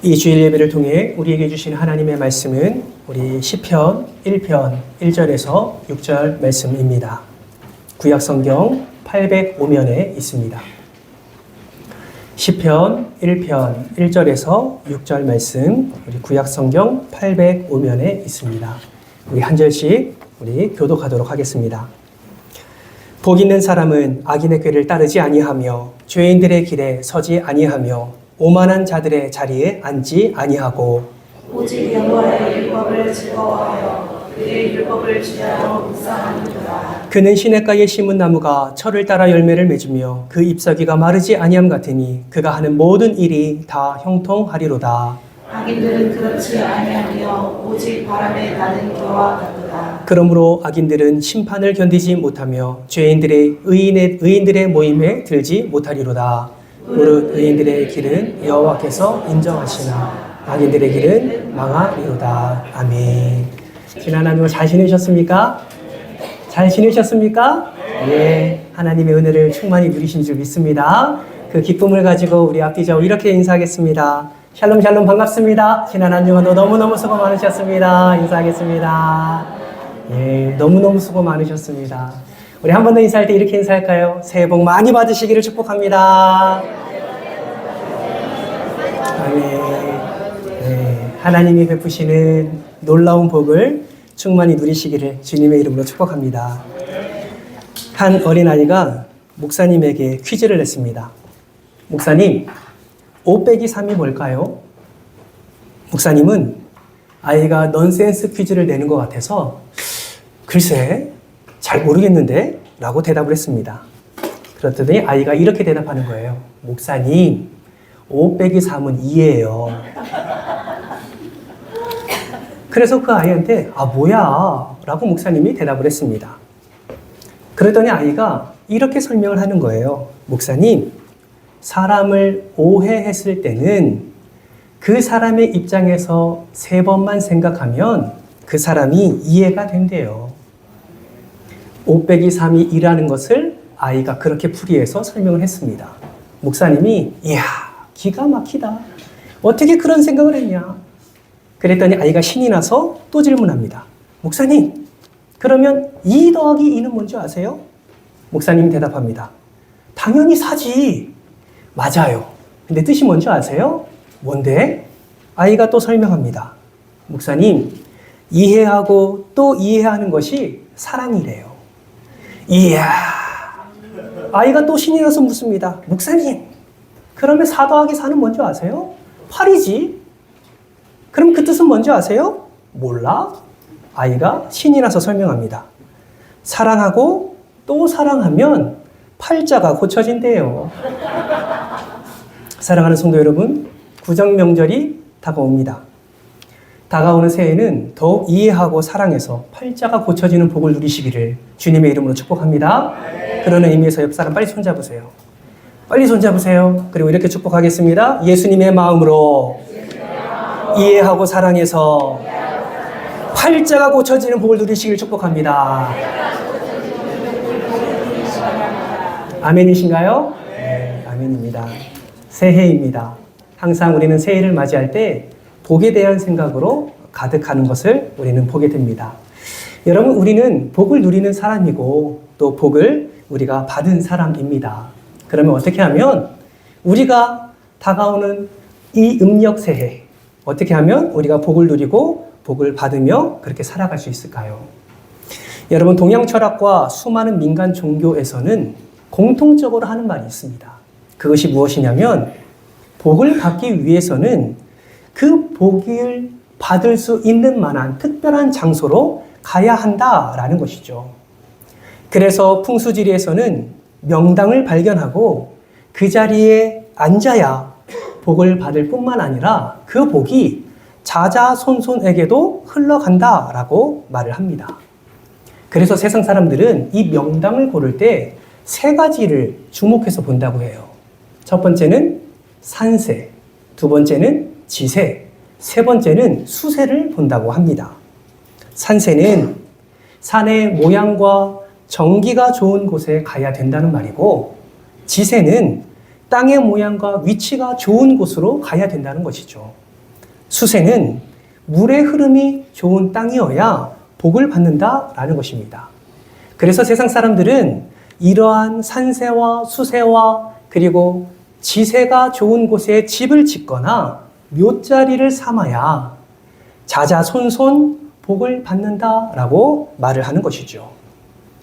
이 주일 예배를 통해 우리에게 주신 하나님의 말씀은 우리 시편 1편 1절에서 6절 말씀입니다. 구약 성경 805면에 있습니다. 시편 1편 1절에서 6절 말씀 우리 구약 성경 805면에 있습니다. 우리 한 절씩 우리 교독하도록 하겠습니다. 복 있는 사람은 악인의 꾀를 따르지 아니하며 죄인들의 길에 서지 아니하며 오만한 자들의 자리에 앉지 아니하고 오직 여호와의 율법을 즐거워하여 그의 율법을 주야로 묵상하는도다. 그는 시냇가에 심은 나무가 철을 따라 열매를 맺으며 그 잎사귀가 마르지 아니함 같으니 그가 하는 모든 일이 다 형통하리로다. 악인들은 그렇지 아니하며 오직 바람에 나는 겨와 같도다. 그러므로 악인들은 심판을 견디지 못하며 의인들의 모임에 들지 못하리로다. 무릇 의인들의 길은 여호와께서 인정하시나 악인들의 길은 망하리로다. 아멘. 지난 한 주 잘 지내셨습니까? 잘 지내셨습니까? 예. 하나님의 은혜를 충만히 누리신 줄 믿습니다. 그 기쁨을 가지고 우리 앞뒤좌우 이렇게 인사하겠습니다. 샬롬 샬롬 반갑습니다. 지난 한 주간도 너무너무 수고 많으셨습니다. 인사하겠습니다. 예, 너무너무 수고 많으셨습니다. 우리 한 번 더 인사할 때 이렇게 인사할까요? 새해 복 많이 받으시기를 축복합니다. 아멘. 네, 하나님이 베푸시는 놀라운 복을 충만히 누리시기를 주님의 이름으로 축복합니다. 한 어린아이가 목사님에게 퀴즈를 냈습니다. 목사님, 5 빼기 3이 뭘까요? 목사님은 아이가 넌센스 퀴즈를 내는 것 같아서 글쎄 잘 모르겠는데 라고 대답을 했습니다. 그랬더니 아이가 이렇게 대답하는 거예요. 목사님, 5 빼기 3은 2예요. 그래서 그 아이한테 뭐야? 라고 목사님이 대답을 했습니다. 그러더니 아이가 이렇게 설명을 하는 거예요. 목사님, 사람을 오해했을 때는 그 사람의 입장에서 3번만 생각하면 그 사람이 이해가 된대요. 5 빼기 3이 2라는 것을 아이가 그렇게 풀이해서 설명을 했습니다. 목사님이 이야 기가 막히다. 어떻게 그런 생각을 했냐. 그랬더니 아이가 신이 나서 또 질문합니다. 목사님, 그러면 2 더하기 2는 뭔지 아세요? 목사님이 대답합니다. 당연히 4지. 맞아요. 근데 뜻이 뭔지 아세요? 뭔데? 아이가 또 설명합니다. 목사님, 이해하고 또 이해하는 것이 사랑이래요. 이야. 아이가 또 신이 나서 묻습니다. 목사님, 그러면 4 더하기 4는 뭔지 아세요? 8이지. 그럼 그 뜻은 뭔지 아세요? 몰라. 아이가 신이 나서 설명합니다. 사랑하고 또 사랑하면 팔자가 고쳐진대요. 사랑하는 성도 여러분, 구정 명절이 다가옵니다. 다가오는 새해에는 더욱 이해하고 사랑해서 팔자가 고쳐지는 복을 누리시기를 주님의 이름으로 축복합니다. 그러는 의미에서 옆 사람 빨리 손잡으세요. 빨리 손잡으세요. 그리고 이렇게 축복하겠습니다. 예수님의 마음으로 이해하고 사랑해서 팔자가 고쳐지는 복을 누리시기를 축복합니다. 아멘이신가요? 네, 아멘입니다. 새해입니다. 항상 우리는 새해를 맞이할 때 복에 대한 생각으로 가득하는 것을 우리는 보게 됩니다. 여러분, 우리는 복을 누리는 사람이고 또 복을 우리가 받은 사람입니다. 그러면 어떻게 하면 우리가 다가오는 이 음력 새해 어떻게 하면 우리가 복을 누리고 복을 받으며 그렇게 살아갈 수 있을까요? 여러분, 동양 철학과 수많은 민간 종교에서는 공통적으로 하는 말이 있습니다. 그것이 무엇이냐면 복을 받기 위해서는 그 복을 받을 수 있는 만한 특별한 장소로 가야 한다라는 것이죠. 그래서 풍수지리에서는 명당을 발견하고 그 자리에 앉아야 복을 받을 뿐만 아니라 그 복이 자자손손에게도 흘러간다라고 말을 합니다. 그래서 세상 사람들은 이 명당을 고를 때 3가지를 주목해서 본다고 해요. 첫 번째는 산세, 두 번째는 지세, 세 번째는 수세를 본다고 합니다. 산세는 산의 모양과 정기가 좋은 곳에 가야 된다는 말이고, 지세는 땅의 모양과 위치가 좋은 곳으로 가야 된다는 것이죠. 수세는 물의 흐름이 좋은 땅이어야 복을 받는다라는 것입니다. 그래서 세상 사람들은 이러한 산세와 수세와 그리고 지세가 좋은 곳에 집을 짓거나 묘자리를 삼아야 자자손손 복을 받는다라고 말을 하는 것이죠.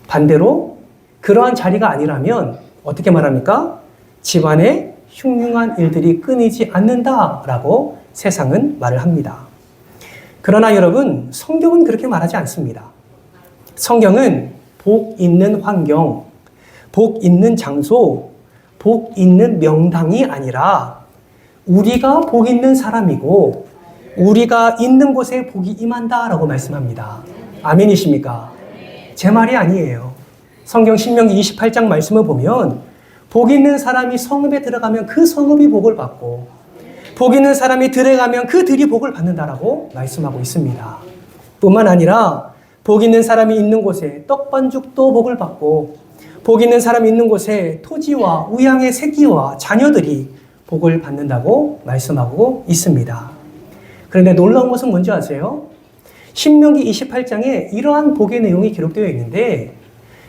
반대로 그러한 자리가 아니라면 어떻게 말합니까? 집안에 흉흉한 일들이 끊이지 않는다라고 세상은 말을 합니다. 그러나 여러분, 성경은 그렇게 말하지 않습니다. 성경은 복 있는 환경, 복 있는 장소, 복 있는 명당이 아니라 우리가 복 있는 사람이고 우리가 있는 곳에 복이 임한다라고 말씀합니다. 아멘이십니까? 제 말이 아니에요. 성경 신명기 28장 말씀을 보면 복 있는 사람이 성읍에 들어가면 그 성읍이 복을 받고 복 있는 사람이 들에 가면 그 들이 복을 받는다라고 말씀하고 있습니다. 뿐만 아니라 복 있는 사람이 있는 곳에 떡반죽도 복을 받고 복 있는 사람이 있는 곳에 토지와 우양의 새끼와 자녀들이 복을 받는다고 말씀하고 있습니다. 그런데 놀라운 것은 뭔지 아세요? 신명기 28장에 이러한 복의 내용이 기록되어 있는데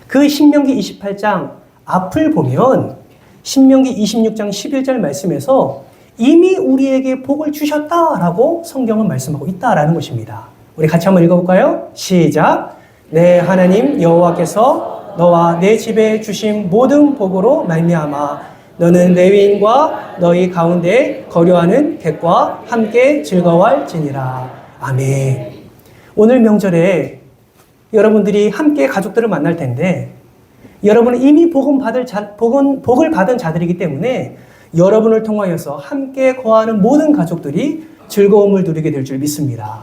그 신명기 28장 앞을 보면 신명기 26장 11절 말씀에서 이미 우리에게 복을 주셨다라고 성경은 말씀하고 있다라는 것입니다. 우리 같이 한번 읽어볼까요? 시작. 내 하나님 여호와께서 너와 내 집에 주신 모든 복으로 말미암아 너는 레위인과 너희 가운데 거류하는 객과 함께 즐거워할지니라. 아멘. 오늘 명절에 여러분들이 함께 가족들을 만날 텐데 여러분은 이미 복을 받은 자들이기 때문에 여러분을 통하여서 함께 거하는 모든 가족들이 즐거움을 누리게 될 줄 믿습니다.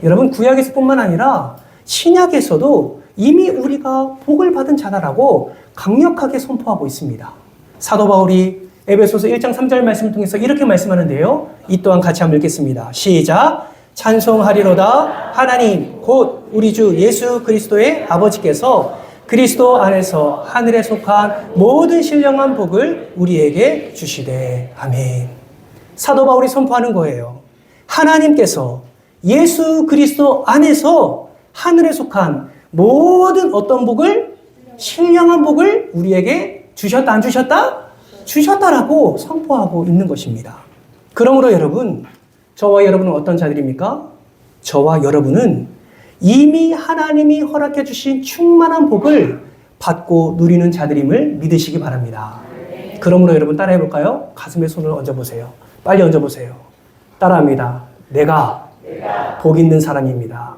여러분, 구약에서뿐만 아니라 신약에서도 이미 우리가 복을 받은 자다라고 강력하게 선포하고 있습니다. 사도 바울이 에베소서 1장 3절 말씀을 통해서 이렇게 말씀하는데요. 이 또한 같이 한번 읽겠습니다. 시작. 찬송하리로다 하나님 곧 우리 주 예수 그리스도의 아버지께서 그리스도 안에서 하늘에 속한 모든 신령한 복을 우리에게 주시되. 아멘. 사도 바울이 선포하는 거예요. 하나님께서 예수 그리스도 안에서 하늘에 속한 모든 어떤 복을, 신령한 복을 우리에게 주셨다, 안 주셨다? 주셨다라고 선포하고 있는 것입니다. 그러므로 여러분, 저와 여러분은 어떤 자들입니까? 저와 여러분은 이미 하나님이 허락해 주신 충만한 복을 받고 누리는 자들임을 믿으시기 바랍니다. 그러므로 여러분 따라해 볼까요? 가슴에 손을 얹어보세요. 빨리 얹어보세요. 따라합니다. 내가 복 있는 사람입니다.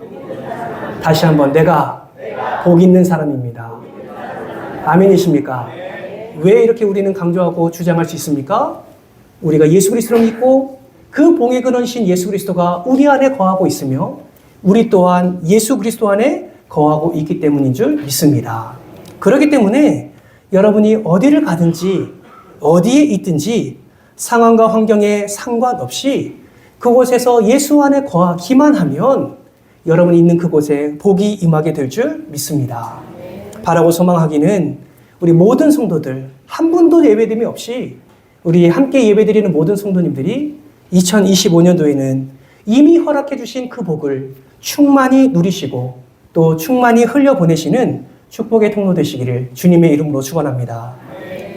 다시 한번 내가 복 있는 사람입니다. 아멘이십니까? 왜 이렇게 우리는 강조하고 주장할 수 있습니까? 우리가 예수 그리스도를 믿고 그 봉의 근원이신 예수 그리스도가 우리 안에 거하고 있으며 우리 또한 예수 그리스도 안에 거하고 있기 때문인 줄 믿습니다. 그렇기 때문에 여러분이 어디를 가든지 어디에 있든지 상황과 환경에 상관없이 그곳에서 예수 안에 거하기만 하면 여러분이 있는 그곳에 복이 임하게 될 줄 믿습니다. 바라고 소망하기는 우리 모든 성도들 한 분도 예배됨이 없이 우리 함께 예배드리는 모든 성도님들이 2025년도에는 이미 허락해 주신 그 복을 충만히 누리시고 또 충만히 흘려보내시는 축복의 통로 되시기를 주님의 이름으로 축원합니다.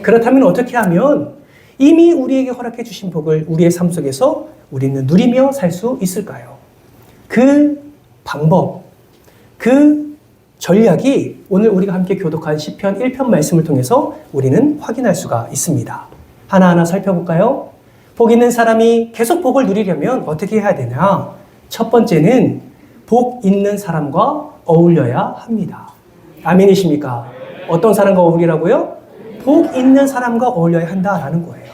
그렇다면 어떻게 하면 이미 우리에게 허락해 주신 복을 우리의 삶 속에서 우리는 누리며 살 수 있을까요? 그 방법, 그 전략이 오늘 우리가 함께 교독한 시편 1편 말씀을 통해서 우리는 확인할 수가 있습니다. 하나하나 살펴볼까요? 복 있는 사람이 계속 복을 누리려면 어떻게 해야 되냐? 첫 번째는 복 있는 사람과 어울려야 합니다. 아멘이십니까? 어떤 사람과 어울리라고요? 복 있는 사람과 어울려야 한다라는 거예요.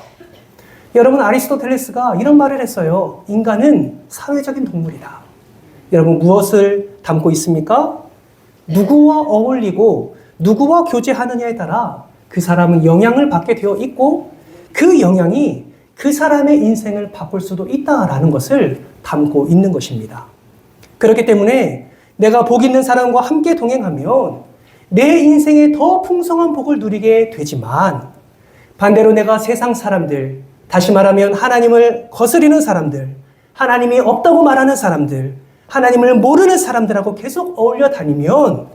여러분, 아리스토텔레스가 이런 말을 했어요. 인간은 사회적인 동물이다. 여러분, 무엇을 담고 있습니까? 누구와 어울리고 누구와 교제하느냐에 따라 그 사람은 영향을 받게 되어 있고 그 영향이 그 사람의 인생을 바꿀 수도 있다라는 것을 담고 있는 것입니다. 그렇기 때문에 내가 복 있는 사람과 함께 동행하면 내 인생에 더 풍성한 복을 누리게 되지만 반대로 내가 세상 사람들, 다시 말하면 하나님을 거스리는 사람들, 하나님이 없다고 말하는 사람들, 하나님을 모르는 사람들하고 계속 어울려 다니면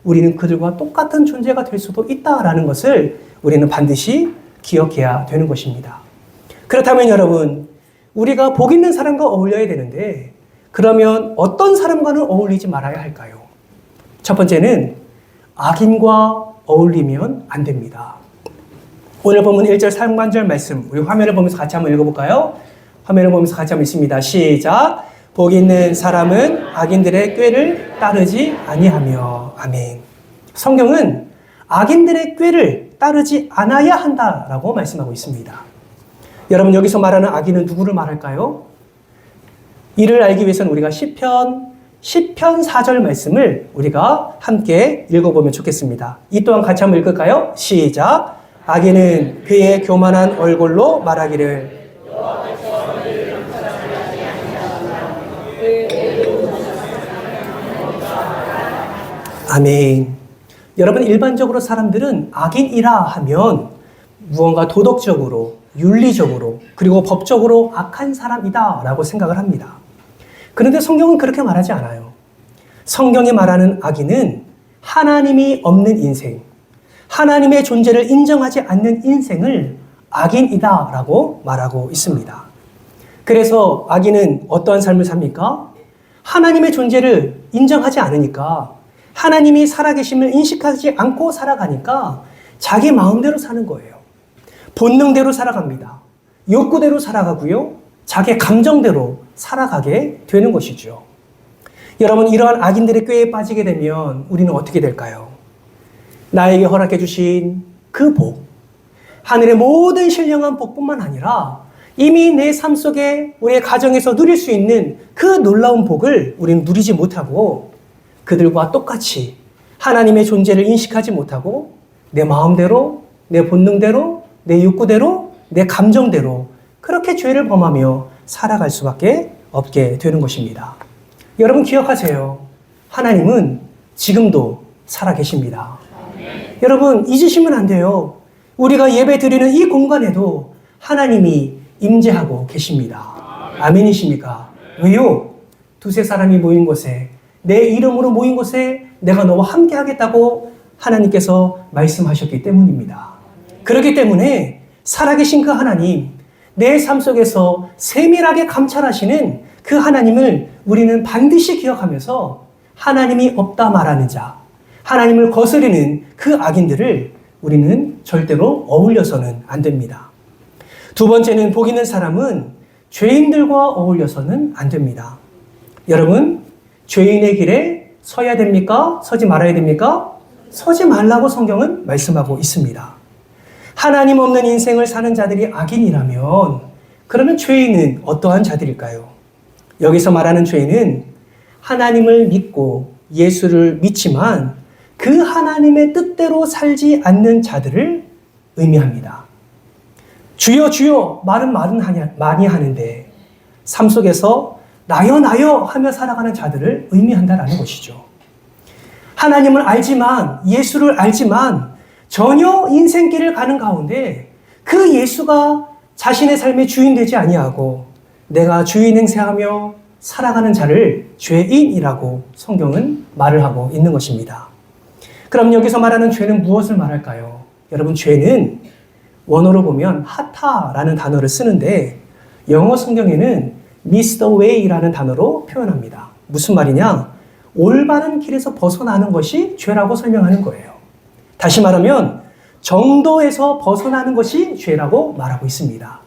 우리는 그들과 똑같은 존재가 될 수도 있다라는 것을 우리는 반드시 기억해야 되는 것입니다. 그렇다면 여러분, 우리가 복 있는 사람과 어울려야 되는데 그러면 어떤 사람과는 어울리지 말아야 할까요? 첫 번째는 악인과 어울리면 안 됩니다. 오늘 본문 1절 상반절 말씀, 우리 화면을 보면서 같이 한번 읽어볼까요? 화면을 보면서 같이 한번 읽습니다. 시작! 복 있는 사람은 악인들의 꾀를 따르지 아니하며. 아멘. 성경은 악인들의 꾀를 따르지 않아야 한다라고 말씀하고 있습니다. 여러분, 여기서 말하는 악인은 누구를 말할까요? 이를 알기 위해서는 우리가 시편 4절 말씀을 우리가 함께 읽어보면 좋겠습니다. 이 또한 같이 한번 읽을까요? 시작! 악인은 그의 교만한 얼굴로 말하기를 아멘. 여러분, 일반적으로 사람들은 악인이라 하면 무언가 도덕적으로, 윤리적으로, 그리고 법적으로 악한 사람이다 라고 생각을 합니다. 그런데 성경은 그렇게 말하지 않아요. 성경이 말하는 악인은 하나님이 없는 인생, 하나님의 존재를 인정하지 않는 인생을 악인이다 라고 말하고 있습니다. 그래서 악인은 어떠한 삶을 삽니까? 하나님의 존재를 인정하지 않으니까, 하나님이 살아계심을 인식하지 않고 살아가니까 자기 마음대로 사는 거예요. 본능대로 살아갑니다. 욕구대로 살아가고요. 자기 감정대로 살아가게 되는 것이죠. 여러분, 이러한 악인들의 꾀에 빠지게 되면 우리는 어떻게 될까요? 나에게 허락해 주신 그 복, 하늘의 모든 신령한 복뿐만 아니라 이미 내 삶 속에 우리의 가정에서 누릴 수 있는 그 놀라운 복을 우리는 누리지 못하고 그들과 똑같이 하나님의 존재를 인식하지 못하고 내 마음대로, 내 본능대로, 내 욕구대로, 내 감정대로 그렇게 죄를 범하며 살아갈 수밖에 없게 되는 것입니다. 여러분 기억하세요. 하나님은 지금도 살아계십니다. 여러분 잊으시면 안 돼요. 우리가 예배 드리는 이 공간에도 하나님이 임재하고 계십니다. 아멘이십니까? 왜요? 두세 사람이 모인 곳에, 내 이름으로 모인 곳에 내가 너와 함께 하겠다고 하나님께서 말씀하셨기 때문입니다. 그렇기 때문에 살아계신 그 하나님, 내 삶 속에서 세밀하게 감찰하시는 그 하나님을 우리는 반드시 기억하면서 하나님이 없다 말하는 자, 하나님을 거스르는 그 악인들을 우리는 절대로 어울려서는 안 됩니다. 두 번째는 복 있는 사람은 죄인들과 어울려서는 안 됩니다. 여러분, 죄인의 길에 서야 됩니까? 서지 말아야 됩니까? 서지 말라고 성경은 말씀하고 있습니다. 하나님 없는 인생을 사는 자들이 악인이라면 그러면 죄인은 어떠한 자들일까요? 여기서 말하는 죄인은 하나님을 믿고 예수를 믿지만 그 하나님의 뜻대로 살지 않는 자들을 의미합니다. 주여 주여 말은 많이 하는데 삶 속에서 나여 나여 하며 살아가는 자들을 의미한다라는 것이죠. 하나님을 알지만, 예수를 알지만 전혀 인생길을 가는 가운데 그 예수가 자신의 삶의 주인 되지 아니하고 내가 주인 행세하며 살아가는 자를 죄인이라고 성경은 말을 하고 있는 것입니다. 그럼 여기서 말하는 죄는 무엇을 말할까요? 여러분, 죄는 원어로 보면 하타라는 단어를 쓰는데 영어 성경에는 miss the way라는 단어로 표현합니다. 무슨 말이냐? 올바른 길에서 벗어나는 것이 죄라고 설명하는 거예요. 다시 말하면 정도에서 벗어나는 것이 죄라고 말하고 있습니다.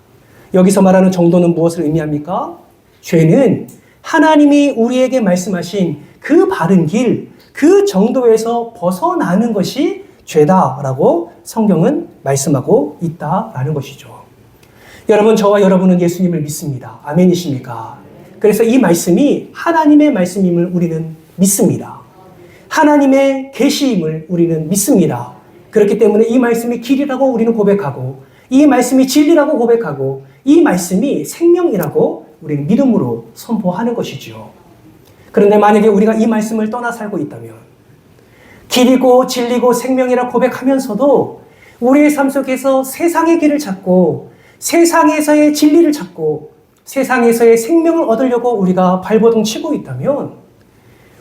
여기서 말하는 정도는 무엇을 의미합니까? 죄는 하나님이 우리에게 말씀하신 그 바른 길, 그 정도에서 벗어나는 것이 죄다라고 성경은 말씀하고 있다라는 것이죠. 여러분, 저와 여러분은 예수님을 믿습니다. 아멘이십니까? 그래서 이 말씀이 하나님의 말씀임을 우리는 믿습니다. 하나님의 계시임을 우리는 믿습니다. 그렇기 때문에 이 말씀이 길이라고 우리는 고백하고, 이 말씀이 진리라고 고백하고, 이 말씀이 생명이라고 우리는 믿음으로 선포하는 것이죠. 그런데 만약에 우리가 이 말씀을 떠나 살고 있다면, 길이고 진리고 생명이라 고백하면서도 우리의 삶 속에서 세상의 길을 찾고 세상에서의 진리를 찾고 세상에서의 생명을 얻으려고 우리가 발버둥 치고 있다면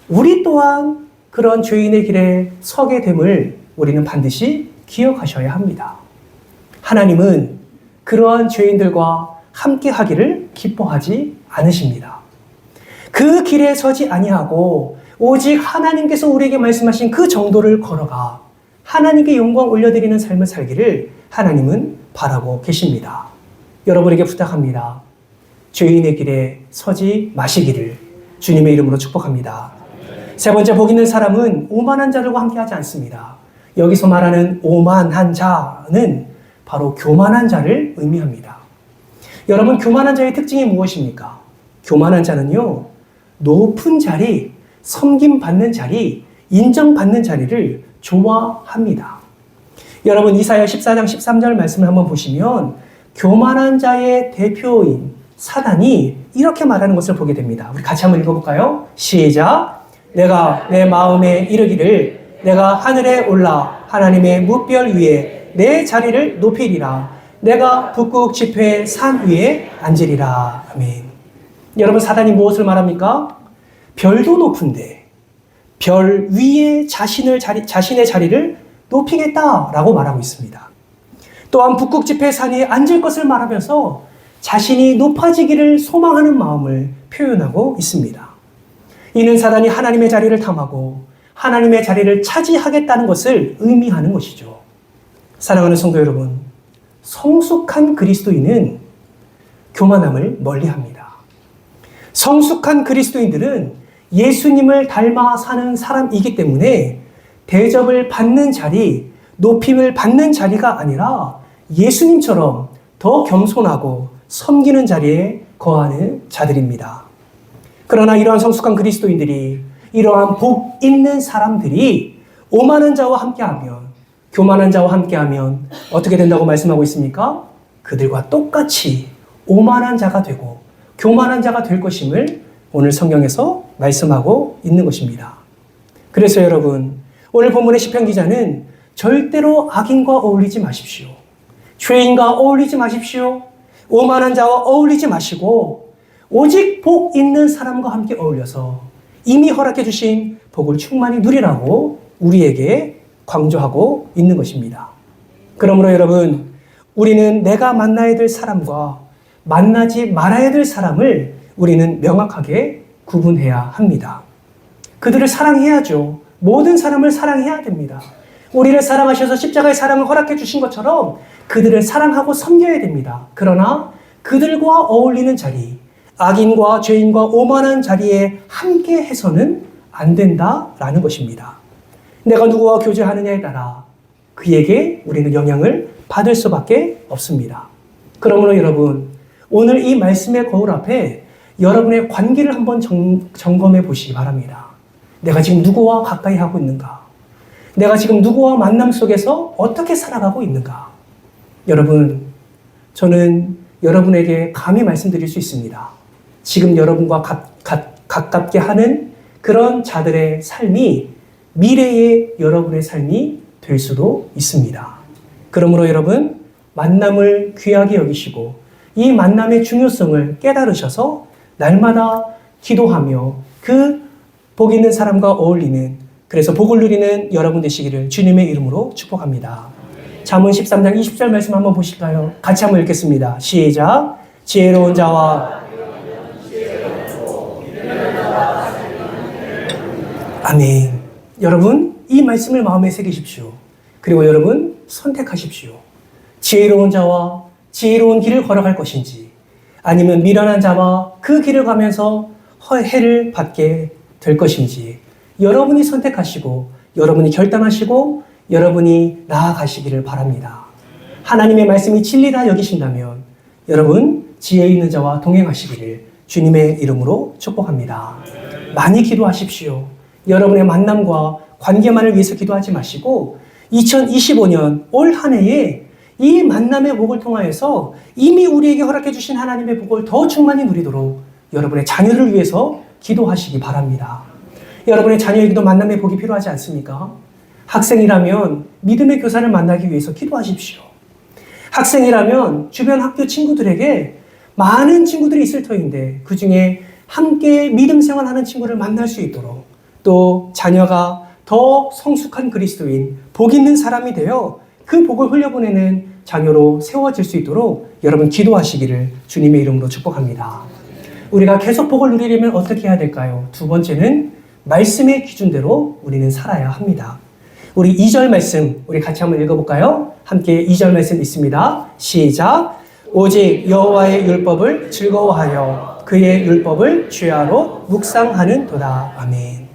우리 또한 그런 죄인의 길에 서게 됨을 우리는 반드시 기억하셔야 합니다. 하나님은 그러한 죄인들과 함께 하기를 기뻐하지 않으십니다. 그 길에 서지 아니하고 오직 하나님께서 우리에게 말씀하신 그 정도를 걸어가 하나님께 영광 올려드리는 삶을 살기를 하나님은 바라고 계십니다. 여러분에게 부탁합니다. 죄인의 길에 서지 마시기를 주님의 이름으로 축복합니다. 세 번째, 복 있는 사람은 오만한 자들과 함께하지 않습니다. 여기서 말하는 오만한 자는 바로 교만한 자를 의미합니다. 여러분, 교만한 자의 특징이 무엇입니까? 교만한 자는요, 높은 자리, 섬김받는 자리, 인정받는 자리를 좋아합니다. 여러분, 이사야 14장 13절 말씀을 한번 보시면 교만한 자의 대표인 사단이 이렇게 말하는 것을 보게 됩니다. 우리 같이 한번 읽어볼까요? 시작! 내가 내 마음에 이르기를 내가 하늘에 올라 하나님의 무별 위에 내 자리를 높이리라. 내가 북극 지폐 산 위에 앉으리라. 아멘. 여러분, 사단이 무엇을 말합니까? 별도 높은데 별 위에 자신의 자리를 높이겠다라고 말하고 있습니다. 또한 북극 지폐 산 위에 앉을 것을 말하면서 자신이 높아지기를 소망하는 마음을 표현하고 있습니다. 이는 사단이 하나님의 자리를 탐하고 하나님의 자리를 차지하겠다는 것을 의미하는 것이죠. 사랑하는 성도 여러분, 성숙한 그리스도인은 교만함을 멀리합니다. 성숙한 그리스도인들은 예수님을 닮아 사는 사람이기 때문에 대접을 받는 자리, 높임을 받는 자리가 아니라 예수님처럼 더 겸손하고 섬기는 자리에 거하는 자들입니다. 그러나 이러한 성숙한 그리스도인들이, 이러한 복 있는 사람들이 오만한 자와 함께하면, 교만한 자와 함께하면 어떻게 된다고 말씀하고 있습니까? 그들과 똑같이 오만한 자가 되고 교만한 자가 될 것임을 오늘 성경에서 말씀하고 있는 것입니다. 그래서 여러분, 오늘 본문의 시편 기자는 절대로 악인과 어울리지 마십시오. 죄인과 어울리지 마십시오. 오만한 자와 어울리지 마시고 오직 복 있는 사람과 함께 어울려서 이미 허락해 주신 복을 충만히 누리라고 우리에게 강조하고 있는 것입니다. 그러므로 여러분, 우리는 내가 만나야 될 사람과 만나지 말아야 될 사람을 우리는 명확하게 구분해야 합니다. 그들을 사랑해야죠. 모든 사람을 사랑해야 됩니다. 우리를 사랑하셔서 십자가의 사랑을 허락해 주신 것처럼 그들을 사랑하고 섬겨야 됩니다. 그러나 그들과 어울리는 자리, 악인과 죄인과 오만한 자리에 함께 해서는 안 된다라는 것입니다. 내가 누구와 교제하느냐에 따라 그에게 우리는 영향을 받을 수밖에 없습니다. 그러므로 여러분, 오늘 이 말씀의 거울 앞에 여러분의 관계를 한번 점검해 보시기 바랍니다. 내가 지금 누구와 가까이 하고 있는가? 내가 지금 누구와 만남 속에서 어떻게 살아가고 있는가? 여러분, 저는 여러분에게 감히 말씀드릴 수 있습니다. 지금 여러분과 가깝게 하는 그런 자들의 삶이 미래의 여러분의 삶이 될 수도 있습니다. 그러므로 여러분, 만남을 귀하게 여기시고 이 만남의 중요성을 깨달으셔서 날마다 기도하며 그 복 있는 사람과 어울리는, 그래서 복을 누리는 여러분 되시기를 주님의 이름으로 축복합니다. 잠언 13장 20절 말씀 한번 보실까요? 같이 한번 읽겠습니다. 시작. 지혜로운 자와 아멘. 여러분, 이 말씀을 마음에 새기십시오. 그리고 여러분, 선택하십시오. 지혜로운 자와 지혜로운 길을 걸어갈 것인지, 아니면 미련한 자와 그 길을 가면서 해를 받게 될 것인지, 여러분이 선택하시고 여러분이 결단하시고 여러분이 나아가시기를 바랍니다. 하나님의 말씀이 진리라 여기신다면 여러분, 지혜 있는 자와 동행하시기를 주님의 이름으로 축복합니다. 많이 기도하십시오. 여러분의 만남과 관계만을 위해서 기도하지 마시고 2025년 올 한 해에 이 만남의 복을 통하여서 이미 우리에게 허락해 주신 하나님의 복을 더 충만히 누리도록 여러분의 자녀를 위해서 기도하시기 바랍니다. 여러분의 자녀에게도 만남의 복이 필요하지 않습니까? 학생이라면 믿음의 교사를 만나기 위해서 기도하십시오. 학생이라면 주변 학교 친구들에게 많은 친구들이 있을 터인데 그 중에 함께 믿음 생활하는 친구를 만날 수 있도록 또 자녀가 더 성숙한 그리스도인, 복 있는 사람이 되어 그 복을 흘려보내는 자녀로 세워질 수 있도록 여러분 기도하시기를 주님의 이름으로 축복합니다. 우리가 계속 복을 누리려면 어떻게 해야 될까요? 두 번째는 말씀의 기준대로 우리는 살아야 합니다. 우리 2절 말씀 우리 같이 한번 읽어볼까요? 함께 2절 말씀 있습니다. 시작. 오직 여호와의 율법을 즐거워하여 그의 율법을 주야로 묵상하는도다. 아멘.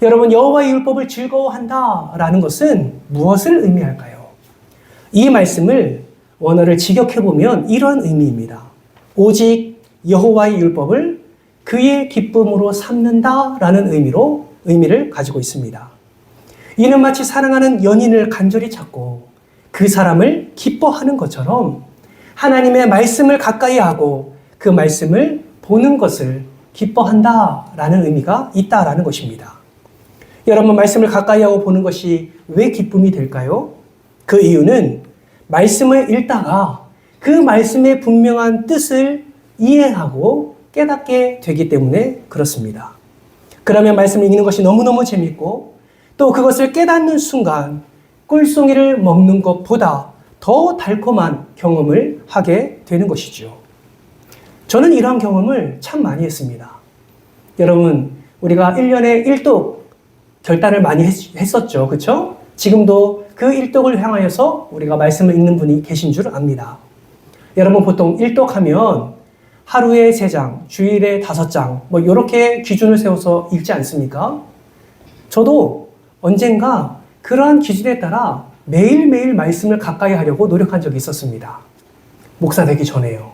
여러분, 여호와의 율법을 즐거워한다라는 것은 무엇을 의미할까요? 이 말씀을 원어를 직역해보면 이런 의미입니다. 오직 여호와의 율법을 그의 기쁨으로 삼는다라는 의미를 가지고 있습니다. 이는 마치 사랑하는 연인을 간절히 찾고 그 사람을 기뻐하는 것처럼 하나님의 말씀을 가까이 하고 그 말씀을 보는 것을 기뻐한다라는 의미가 있다라는 것입니다. 여러분, 말씀을 가까이 하고 보는 것이 왜 기쁨이 될까요? 그 이유는 말씀을 읽다가 그 말씀의 분명한 뜻을 이해하고 깨닫게 되기 때문에 그렇습니다. 그러면 말씀을 읽는 것이 너무너무 재밌고 또 그것을 깨닫는 순간 꿀송이를 먹는 것보다 더 달콤한 경험을 하게 되는 것이죠. 저는 이러한 경험을 참 많이 했습니다. 여러분, 우리가 1년에 1독 결단을 많이 했었죠. 그렇죠? 지금도 그 1독을 향하여서 우리가 말씀을 읽는 분이 계신 줄 압니다. 여러분, 보통 1독하면 하루에 3장, 주일에 5장, 이렇게 기준을 세워서 읽지 않습니까? 저도 언젠가 그러한 기준에 따라 매일매일 말씀을 가까이 하려고 노력한 적이 있었습니다. 목사 되기 전에요.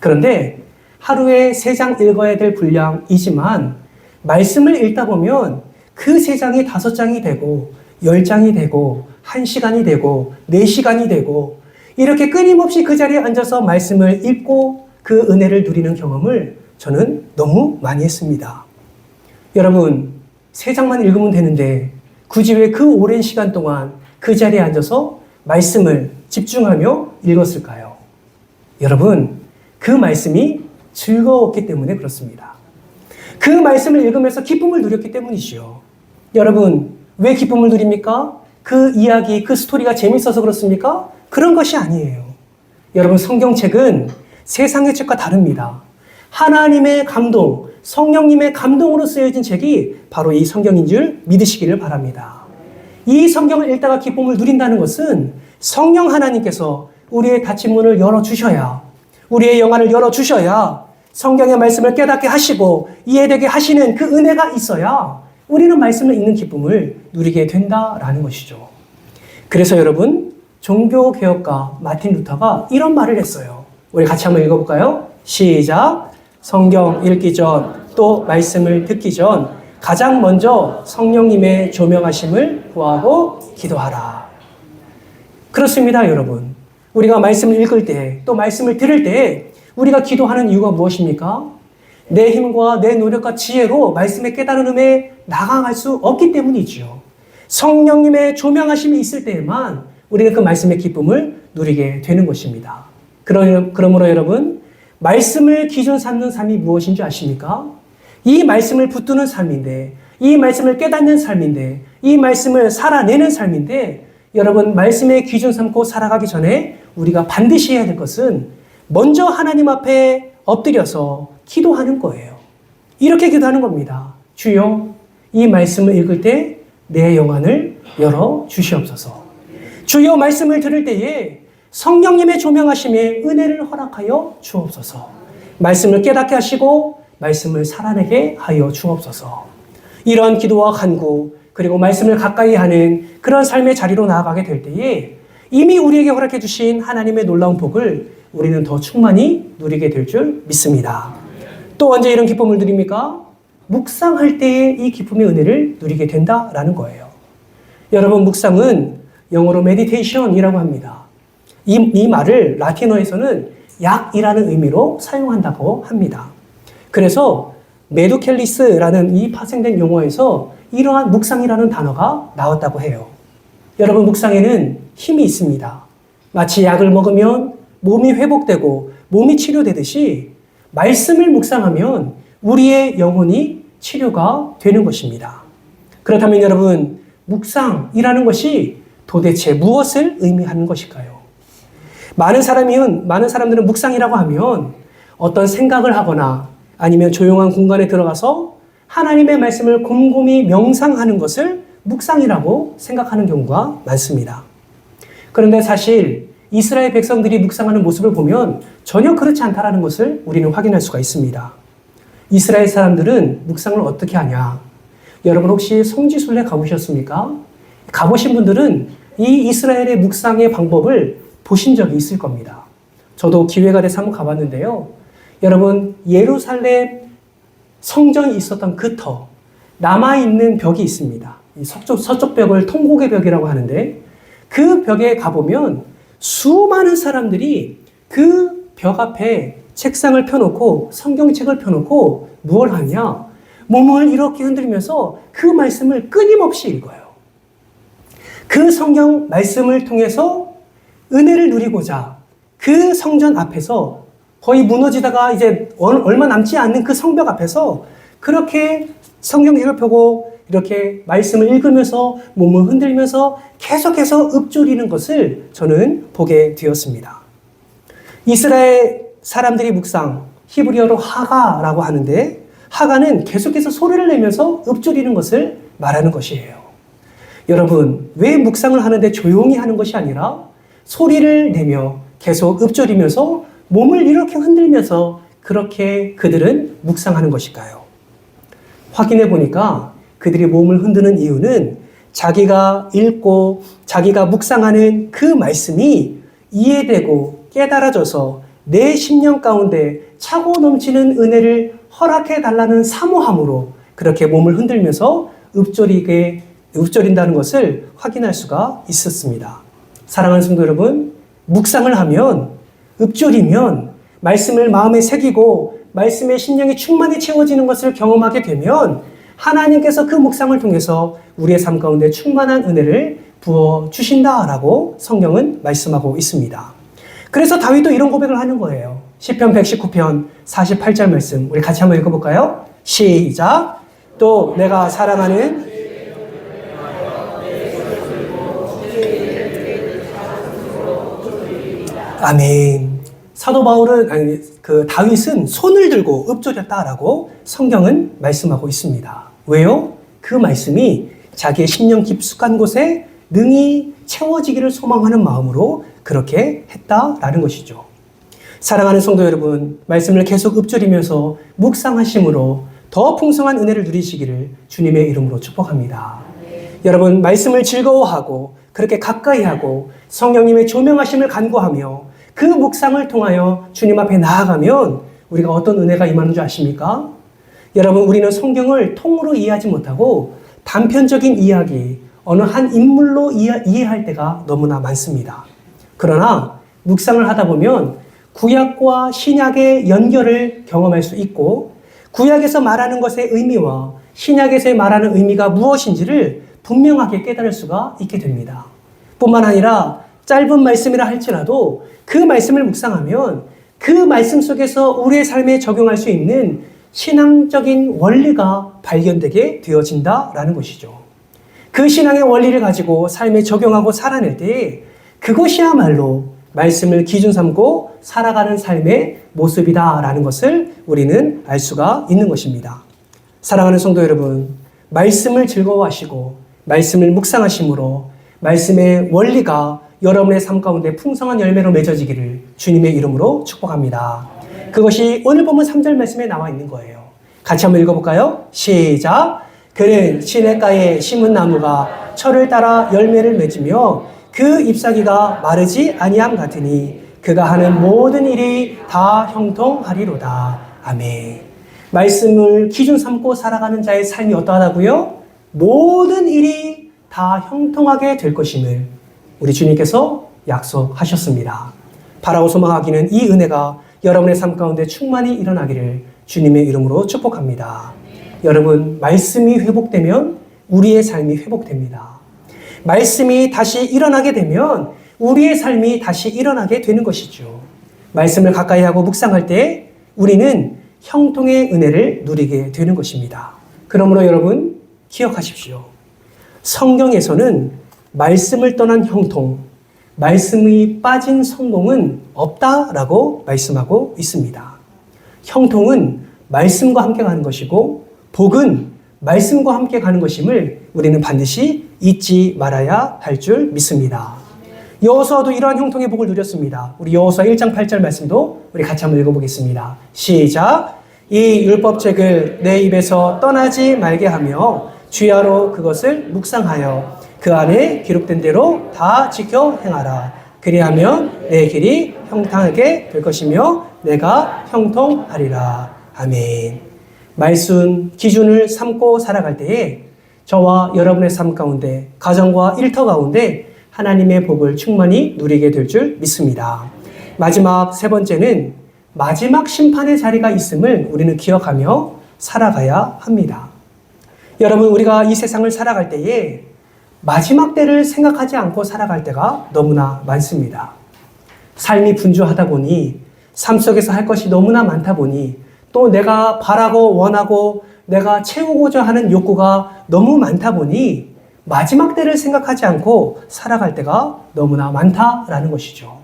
그런데 하루에 3장 읽어야 될 분량이지만 말씀을 읽다 보면 그 3장이 5장이 되고 10장이 되고 1시간이 되고 4시간이 되고 이렇게 끊임없이 그 자리에 앉아서 말씀을 읽고 그 은혜를 누리는 경험을 저는 너무 많이 했습니다. 여러분, 3장만 읽으면 되는데 굳이 왜 그 오랜 시간 동안 그 자리에 앉아서 말씀을 집중하며 읽었을까요? 여러분, 그 말씀이 즐거웠기 때문에 그렇습니다. 그 말씀을 읽으면서 기쁨을 누렸기 때문이지요. 여러분, 왜 기쁨을 누립니까? 그 이야기, 그 스토리가 재밌어서 그렇습니까? 그런 것이 아니에요. 여러분, 성경책은 세상의 책과 다릅니다. 하나님의 감동, 성령님의 감동으로 쓰여진 책이 바로 이 성경인 줄 믿으시기를 바랍니다. 이 성경을 읽다가 기쁨을 누린다는 것은 성령 하나님께서 우리의 닫힌 문을 열어주셔야, 우리의 영안을 열어주셔야 성경의 말씀을 깨닫게 하시고 이해되게 하시는 그 은혜가 있어야 우리는 말씀을 읽는 기쁨을 누리게 된다라는 것이죠. 그래서 여러분, 종교개혁가 마틴 루터가 이런 말을 했어요. 우리 같이 한번 읽어볼까요? 시작. 성경 읽기 전, 또 말씀을 듣기 전 가장 먼저 성령님의 조명하심을 구하고 기도하라. 그렇습니다, 여러분. 우리가 말씀을 읽을 때, 또 말씀을 들을 때 우리가 기도하는 이유가 무엇입니까? 내 힘과 내 노력과 지혜로 말씀의 깨달음에 나아갈 수 없기 때문이지요. 성령님의 조명하심이 있을 때에만 우리는 그 말씀의 기쁨을 누리게 되는 것입니다. 그러므로 여러분, 말씀을 기준 삼는 삶이 무엇인지 아십니까? 이 말씀을 붙드는 삶인데, 이 말씀을 깨닫는 삶인데, 이 말씀을 살아내는 삶인데, 여러분, 말씀의 기준 삼고 살아가기 전에 우리가 반드시 해야 될 것은 먼저 하나님 앞에 엎드려서 기도하는 거예요. 이렇게 기도하는 겁니다. 주여, 이 말씀을 읽을 때 내 영안을 열어 주시옵소서. 주여, 말씀을 들을 때에 성령님의 조명하심에 은혜를 허락하여 주옵소서. 말씀을 깨닫게 하시고 말씀을 살아내게 하여 주옵소서. 이런 기도와 간구, 그리고 말씀을 가까이 하는 그런 삶의 자리로 나아가게 될 때에 이미 우리에게 허락해 주신 하나님의 놀라운 복을 우리는 더 충만히 누리게 될 줄 믿습니다. 또 언제 이런 기쁨을 누립니까? 묵상할 때에 이 기쁨의 은혜를 누리게 된다라는 거예요. 여러분, 묵상은 영어로 meditation이라고 합니다. 이 말을 라틴어에서는 약이라는 의미로 사용한다고 합니다. 그래서 메두켈리스라는 이 파생된 용어에서 이러한 묵상이라는 단어가 나왔다고 해요. 여러분, 묵상에는 힘이 있습니다. 마치 약을 먹으면 몸이 회복되고 몸이 치료되듯이 말씀을 묵상하면 우리의 영혼이 치료가 되는 것입니다. 그렇다면 여러분, 묵상이라는 것이 도대체 무엇을 의미하는 것일까요? 많은 사람들은 묵상이라고 하면 어떤 생각을 하거나 아니면 조용한 공간에 들어가서 하나님의 말씀을 곰곰이 명상하는 것을 묵상이라고 생각하는 경우가 많습니다. 그런데 사실 이스라엘 백성들이 묵상하는 모습을 보면 전혀 그렇지 않다는 것을 우리는 확인할 수가 있습니다. 이스라엘 사람들은 묵상을 어떻게 하냐? 여러분 혹시 성지순례 가보셨습니까? 가보신 분들은 이 이스라엘의 묵상의 방법을 보신 적이 있을 겁니다. 저도 기회가 돼서 한번 가봤는데요. 여러분, 예루살렘 성전이 있었던 그 터, 남아있는 벽이 있습니다. 이 서쪽 벽을 통곡의 벽이라고 하는데 그 벽에 가보면 수많은 사람들이 그 벽 앞에 책상을 펴놓고 성경책을 펴놓고 무엇을 하냐? 몸을 이렇게 흔들면서 그 말씀을 끊임없이 읽어요. 그 성경 말씀을 통해서 은혜를 누리고자 그 성전 앞에서 거의 무너지다가 이제 얼마 남지 않는 그 성벽 앞에서 그렇게 성경책을 펴고 이렇게 말씀을 읽으면서 몸을 흔들면서 계속해서 읊조리는 것을 저는 보게 되었습니다. 이스라엘 사람들이 묵상, 히브리어로 하가라고 하는데 하가는 계속해서 소리를 내면서 읊조리는 것을 말하는 것이에요. 여러분, 왜 묵상을 하는데 조용히 하는 것이 아니라 소리를 내며 계속 읊조리면서 몸을 이렇게 흔들면서 그렇게 그들은 묵상하는 것일까요? 확인해 보니까 그들이 몸을 흔드는 이유는 자기가 읽고 자기가 묵상하는 그 말씀이 이해되고 깨달아져서 내 심령 가운데 차고 넘치는 은혜를 허락해 달라는 사모함으로 그렇게 몸을 흔들면서 읊조린다는 것을 확인할 수가 있었습니다. 사랑하는 성도 여러분, 묵상을 하면, 읊조리면 말씀을 마음에 새기고 말씀의 심령이 충만히 채워지는 것을 경험하게 되면 하나님께서 그 묵상을 통해서 우리의 삶 가운데 충만한 은혜를 부어주신다라고 성경은 말씀하고 있습니다. 그래서 다윗도 이런 고백을 하는 거예요. 시편 119편 48절 말씀 우리 같이 한번 읽어볼까요? 시작! 또 내가 사랑하는 아멘. 사도 바울은 다윗은 손을 들고 읊조렸다라고 성경은 말씀하고 있습니다. 왜요? 그 말씀이 자기의 심령 깊숙한 곳에 능히 채워지기를 소망하는 마음으로 그렇게 했다라는 것이죠. 사랑하는 성도 여러분, 말씀을 계속 읊조리면서 묵상하심으로 더 풍성한 은혜를 누리시기를 주님의 이름으로 축복합니다. 여러분, 말씀을 즐거워하고 그렇게 가까이 하고 성령님의 조명하심을 간구하며 그 묵상을 통하여 주님 앞에 나아가면 우리가 어떤 은혜가 임하는 줄 아십니까? 여러분, 우리는 성경을 통으로 이해하지 못하고 단편적인 이야기, 어느 한 인물로 이해할 때가 너무나 많습니다. 그러나 묵상을 하다 보면 구약과 신약의 연결을 경험할 수 있고 구약에서 말하는 것의 의미와 신약에서 말하는 의미가 무엇인지를 분명하게 깨달을 수가 있게 됩니다. 뿐만 아니라 짧은 말씀이라 할지라도 그 말씀을 묵상하면 그 말씀 속에서 우리의 삶에 적용할 수 있는 신앙적인 원리가 발견되게 되어진다라는 것이죠. 그 신앙의 원리를 가지고 삶에 적용하고 살아낼 때 그것이야말로 말씀을 기준 삼고 살아가는 삶의 모습이다라는 것을 우리는 알 수가 있는 것입니다. 사랑하는 성도 여러분, 말씀을 즐거워하시고 말씀을 묵상하심으로 말씀의 원리가 여러분의 삶 가운데 풍성한 열매로 맺어지기를 주님의 이름으로 축복합니다. 그것이 오늘 보면 3절 말씀에 나와 있는 거예요. 같이 한번 읽어볼까요? 시작! 그는 시냇가에 심은 나무가 철을 따라 열매를 맺으며 그 잎사귀가 마르지 아니함 같으니 그가 하는 모든 일이 다 형통하리로다. 아멘. 말씀을 기준 삼고 살아가는 자의 삶이 어떠하다고요? 모든 일이 다 형통하게 될 것임을 우리 주님께서 약속하셨습니다. 바라고 소망하기는 이 은혜가 여러분의 삶 가운데 충만히 일어나기를 주님의 이름으로 축복합니다. 여러분, 말씀이 회복되면 우리의 삶이 회복됩니다. 말씀이 다시 일어나게 되면 우리의 삶이 다시 일어나게 되는 것이죠. 말씀을 가까이 하고 묵상할 때 우리는 형통의 은혜를 누리게 되는 것입니다. 그러므로 여러분 기억하십시오. 성경에서는 말씀을 떠난 형통, 말씀이 빠진 성공은 없다라고 말씀하고 있습니다. 형통은 말씀과 함께 가는 것이고 복은 말씀과 함께 가는 것임을 우리는 반드시 잊지 말아야 할 줄 믿습니다. 여호수아도 이러한 형통의 복을 누렸습니다. 우리 여호수아 1장 8절 말씀도 우리 같이 한번 읽어보겠습니다. 시작! 이 율법책을 내 입에서 떠나지 말게 하며 주야로 그것을 묵상하여 그 안에 기록된 대로 다 지켜 행하라. 그리하면 내 길이 형통하게 될 것이며 내가 형통하리라. 아멘. 말씀 기준을 삼고 살아갈 때에 저와 여러분의 삶 가운데 가정과 일터 가운데 하나님의 복을 충만히 누리게 될 줄 믿습니다. 마지막 세 번째는 마지막 심판의 자리가 있음을 우리는 기억하며 살아가야 합니다. 여러분, 우리가 이 세상을 살아갈 때에 마지막 때를 생각하지 않고 살아갈 때가 너무나 많습니다. 삶이 분주하다 보니 삶 속에서 할 것이 너무나 많다 보니 또 내가 바라고 원하고 내가 채우고자 하는 욕구가 너무 많다 보니 마지막 때를 생각하지 않고 살아갈 때가 너무나 많다라는 것이죠.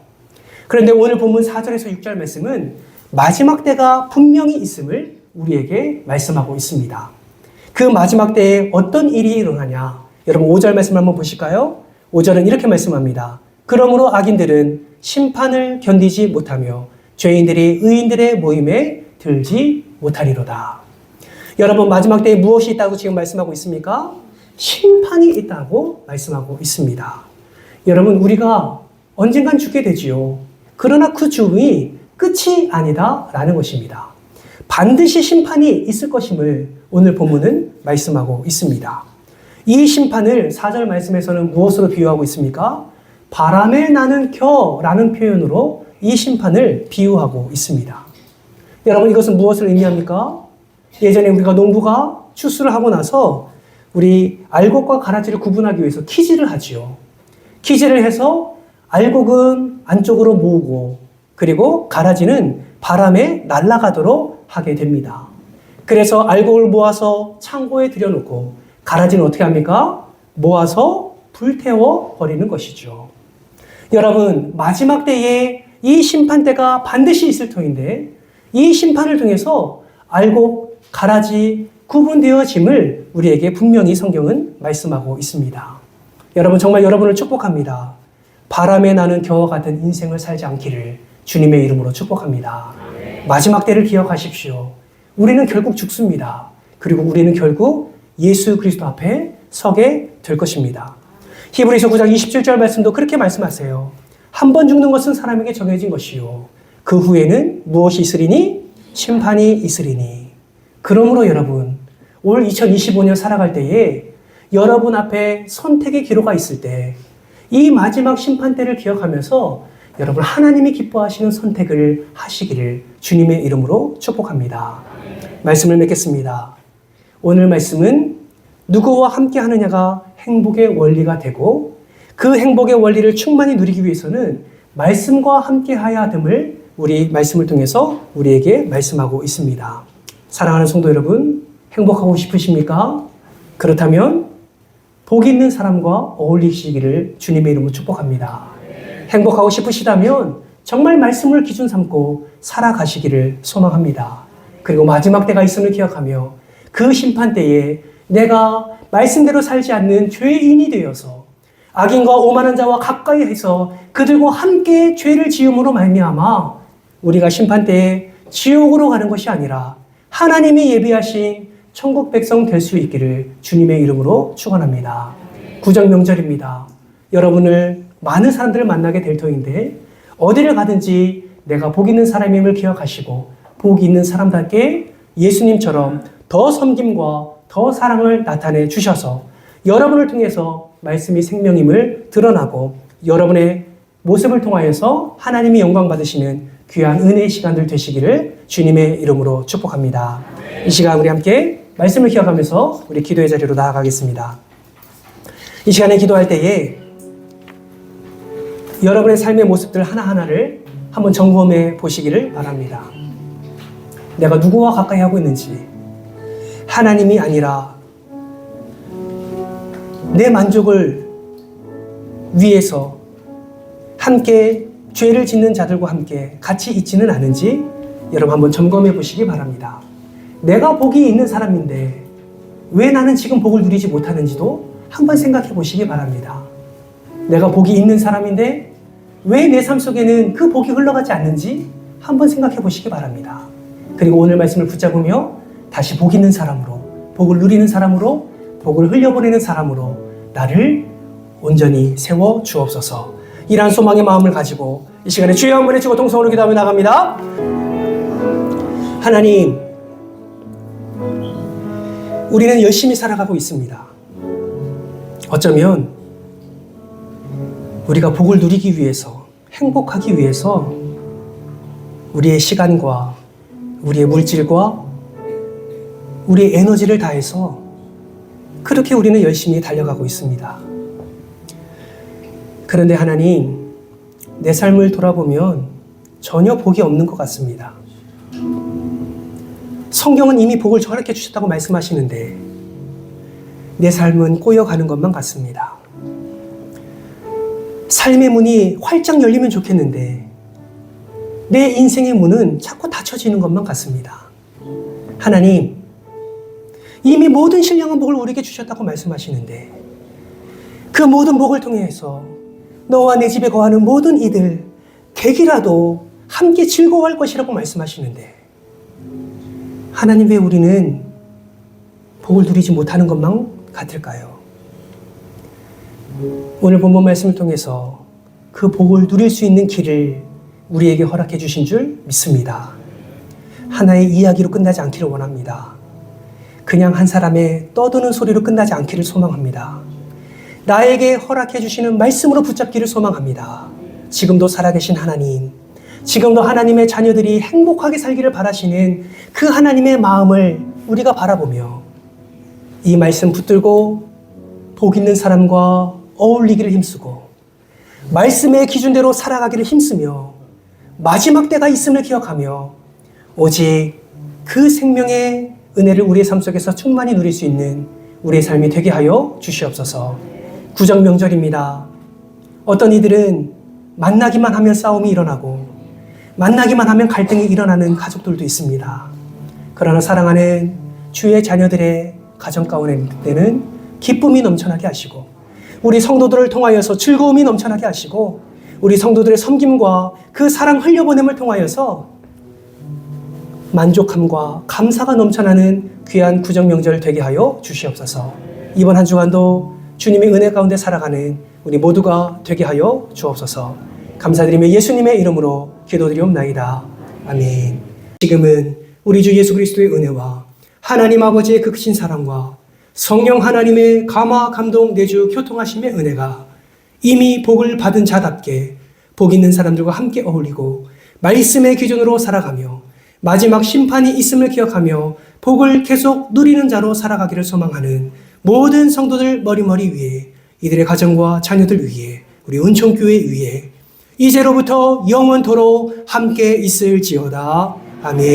그런데 오늘 본문 4절에서 6절 말씀은 마지막 때가 분명히 있음을 우리에게 말씀하고 있습니다. 그 마지막 때에 어떤 일이 일어나냐? 여러분 5절 말씀을 한번 보실까요? 5절은 이렇게 말씀합니다. 그러므로 악인들은 심판을 견디지 못하며 죄인들이 의인들의 모임에 들지 못하리로다. 여러분 마지막 때에 무엇이 있다고 지금 말씀하고 있습니까? 심판이 있다고 말씀하고 있습니다. 여러분 우리가 언젠간 죽게 되지요. 그러나 그 죽음이 끝이 아니다라는 것입니다. 반드시 심판이 있을 것임을 오늘 본문은 말씀하고 있습니다. 이 심판을 4절 말씀에서는 무엇으로 비유하고 있습니까? 바람에 나는 겨라는 표현으로 이 심판을 비유하고 있습니다. 여러분 이것은 무엇을 의미합니까? 예전에 우리가 농부가 추수를 하고 나서 우리 알곡과 가라지를 구분하기 위해서 키질을 하지요. 키질을 해서 알곡은 안쪽으로 모으고 그리고 가라지는 바람에 날아가도록 하게 됩니다. 그래서 알곡을 모아서 창고에 들여놓고 가라지는 어떻게 합니까? 모아서 불태워 버리는 것이죠. 여러분 마지막 때에 이 심판대가 반드시 있을 터인데 이 심판을 통해서 알곡, 가라지 구분되어짐을 우리에게 분명히 성경은 말씀하고 있습니다. 여러분 정말 여러분을 축복합니다. 바람에 나는 겨와 같은 인생을 살지 않기를 주님의 이름으로 축복합니다. 마지막 때를 기억하십시오. 우리는 결국 죽습니다. 그리고 우리는 결국 예수 그리스도 앞에 서게 될 것입니다. 히브리서 9장 27절 말씀도 그렇게 말씀하세요. 한 번 죽는 것은 사람에게 정해진 것이요 그 후에는 무엇이 있으리니? 심판이 있으리니. 그러므로 여러분 올 2025년 살아갈 때에 여러분 앞에 선택의 기로가 있을 때 이 마지막 심판 때를 기억하면서 여러분 하나님이 기뻐하시는 선택을 하시기를 주님의 이름으로 축복합니다. 말씀을 맺겠습니다. 오늘 말씀은 누구와 함께 하느냐가 행복의 원리가 되고 그 행복의 원리를 충만히 누리기 위해서는 말씀과 함께 하야 함을 우리 말씀을 통해서 우리에게 말씀하고 있습니다. 사랑하는 성도 여러분, 행복하고 싶으십니까? 그렇다면 복 있는 사람과 어울리시기를 주님의 이름으로 축복합니다. 행복하고 싶으시다면 정말 말씀을 기준 삼고 살아가시기를 소망합니다. 그리고 마지막 때가 있음을 기억하며 그 심판 때에 내가 말씀대로 살지 않는 죄인이 되어서 악인과 오만한 자와 가까이 해서 그들과 함께 죄를 지음으로 말미암아 우리가 심판 때에 지옥으로 가는 것이 아니라 하나님이 예비하신 천국 백성 될 수 있기를 주님의 이름으로 축원합니다. 구정 명절입니다. 여러분을 많은 사람들을 만나게 될 터인데 어디를 가든지 내가 복 있는 사람임을 기억하시고 복 있는 사람답게 예수님처럼 더 섬김과 더 사랑을 나타내 주셔서 여러분을 통해서 말씀이 생명임을 드러나고 여러분의 모습을 통하여서 하나님이 영광 받으시는 귀한 은혜의 시간들 되시기를 주님의 이름으로 축복합니다. 이 시간 우리 함께 말씀을 기억하면서 우리 기도의 자리로 나아가겠습니다. 이 시간에 기도할 때에 여러분의 삶의 모습들 하나하나를 한번 점검해 보시기를 바랍니다. 내가 누구와 가까이 하고 있는지, 하나님이 아니라 내 만족을 위해서 함께 죄를 짓는 자들과 함께 같이 있지는 않은지 여러분 한번 점검해 보시기 바랍니다. 내가 복이 있는 사람인데 왜 나는 지금 복을 누리지 못하는지도 한번 생각해 보시기 바랍니다. 내가 복이 있는 사람인데 왜 내 삶 속에는 그 복이 흘러가지 않는지 한번 생각해 보시기 바랍니다. 그리고 오늘 말씀을 붙잡으며 다시 복 있는 사람으로, 복을 누리는 사람으로, 복을 흘려보내는 사람으로 나를 온전히 세워 주옵소서. 이러한 소망의 마음을 가지고 이 시간에 주여 한번 외치고 동성으로 기도하며 나갑니다. 하나님, 우리는 열심히 살아가고 있습니다. 어쩌면 우리가 복을 누리기 위해서, 행복하기 위해서 우리의 시간과 우리의 물질과 우리의 에너지를 다해서 그렇게 우리는 열심히 달려가고 있습니다. 그런데 하나님, 내 삶을 돌아보면 전혀 복이 없는 것 같습니다. 성경은 이미 복을 저렇게 주셨다고 말씀하시는데 내 삶은 꼬여가는 것만 같습니다. 삶의 문이 활짝 열리면 좋겠는데 내 인생의 문은 자꾸 닫혀지는 것만 같습니다. 하나님, 이미 모든 신령한 복을 우리에게 주셨다고 말씀하시는데 그 모든 복을 통해서 너와 내 집에 거하는 모든 이들 객이라도 함께 즐거워할 것이라고 말씀하시는데 하나님, 왜 우리는 복을 누리지 못하는 것만 같을까요? 오늘 본문 말씀을 통해서 그 복을 누릴 수 있는 길을 우리에게 허락해 주신 줄 믿습니다. 하나의 이야기로 끝나지 않기를 원합니다. 그냥 한 사람의 떠드는 소리로 끝나지 않기를 소망합니다. 나에게 허락해 주시는 말씀으로 붙잡기를 소망합니다. 지금도 살아계신 하나님, 지금도 하나님의 자녀들이 행복하게 살기를 바라시는 그 하나님의 마음을 우리가 바라보며 이 말씀 붙들고 복 있는 사람과 어울리기를 힘쓰고 말씀의 기준대로 살아가기를 힘쓰며 마지막 때가 있음을 기억하며 오직 그 생명의 은혜를 우리의 삶 속에서 충만히 누릴 수 있는 우리의 삶이 되게 하여 주시옵소서. 구정명절입니다. 어떤 이들은 만나기만 하면 싸움이 일어나고 만나기만 하면 갈등이 일어나는 가족들도 있습니다. 그러나 사랑하는 주의 자녀들의 가정 가운데는 기쁨이 넘쳐나게 하시고 우리 성도들을 통하여서 즐거움이 넘쳐나게 하시고 우리 성도들의 섬김과 그 사랑 흘려보냄을 통하여서 만족함과 감사가 넘쳐나는 귀한 구정명절 되게 하여 주시옵소서. 이번 한 주간도 주님의 은혜 가운데 살아가는 우리 모두가 되게 하여 주옵소서. 감사드리며 예수님의 이름으로 기도드리옵나이다. 아멘. 지금은 우리 주 예수 그리스도의 은혜와 하나님 아버지의 그 크신 사랑과 성령 하나님의 감화 감동 내주 교통하심의 은혜가 이미 복을 받은 자답게 복 있는 사람들과 함께 어울리고 말씀의 기준으로 살아가며 마지막 심판이 있음을 기억하며 복을 계속 누리는 자로 살아가기를 소망하는 모든 성도들 머리머리 위에, 이들의 가정과 자녀들 위에, 우리 은총교회 위에 이제로부터 영원토록 함께 있을지어다. 아멘.